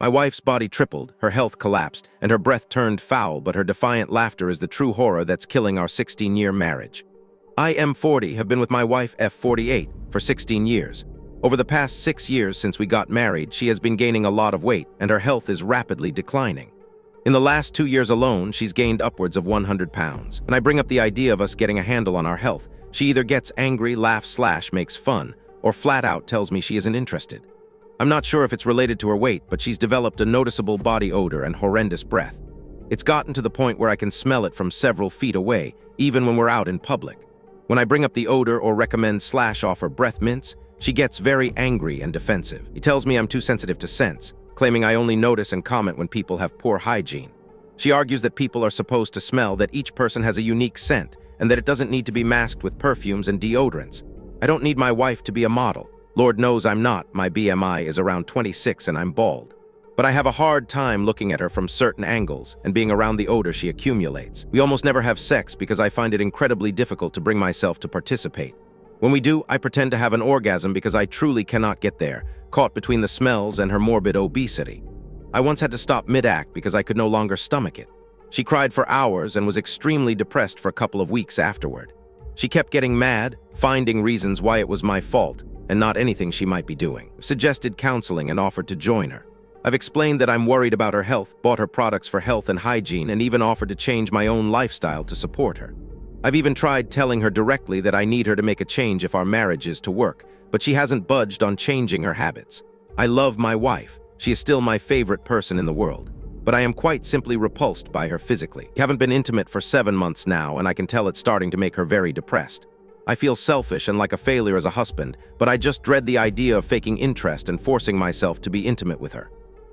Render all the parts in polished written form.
My wife's body tripled, her health collapsed, and her breath turned foul, but her defiant laughter is the true horror that's killing our 16-year marriage. I, M40, have been with my wife, F48, for 16 years. Over the past 6 years since we got married, she has been gaining a lot of weight, and her health is rapidly declining. In the last 2 years alone, she's gained upwards of 100 pounds. When I bring up the idea of us getting a handle on our health, she either gets angry, laughs, makes fun, or flat out tells me she isn't interested. I'm not sure if it's related to her weight, but she's developed a noticeable body odor and horrendous breath. It's gotten to the point where I can smell it from several feet away, even when we're out in public. When I bring up the odor or recommend / offer breath mints, she gets very angry and defensive. He tells me I'm too sensitive to scents, claiming I only notice and comment when people have poor hygiene. She argues that people are supposed to smell, that each person has a unique scent, and that it doesn't need to be masked with perfumes and deodorants. I don't need my wife to be a model. Lord knows I'm not. My BMI is around 26 and I'm bald. But I have a hard time looking at her from certain angles and being around the odor she accumulates. We almost never have sex because I find it incredibly difficult to bring myself to participate. When we do, I pretend to have an orgasm because I truly cannot get there, caught between the smells and her morbid obesity. I once had to stop mid-act because I could no longer stomach it. She cried for hours and was extremely depressed for a couple of weeks afterward. She kept getting mad, finding reasons why it was my fault, and not anything she might be doing. I've suggested counseling and offered to join her. I've explained that I'm worried about her health, bought her products for health and hygiene, and even offered to change my own lifestyle to support her. I've even tried telling her directly that I need her to make a change if our marriage is to work, but she hasn't budged on changing her habits. I love my wife. She is still my favorite person in the world, but I am quite simply repulsed by her physically. We haven't been intimate for 7 months now, and I can tell it's starting to make her very depressed. I feel selfish and like a failure as a husband, but I just dread the idea of faking interest and forcing myself to be intimate with her.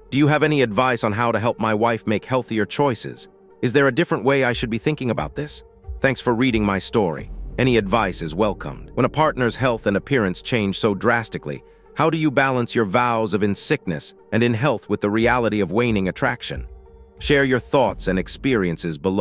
Do you have any advice on how to help my wife make healthier choices? Is there a different way I should be thinking about this? Thanks for reading my story. Any advice is welcomed. When a partner's health and appearance change so drastically, how do you balance your vows of in sickness and in health with the reality of waning attraction? Share your thoughts and experiences below.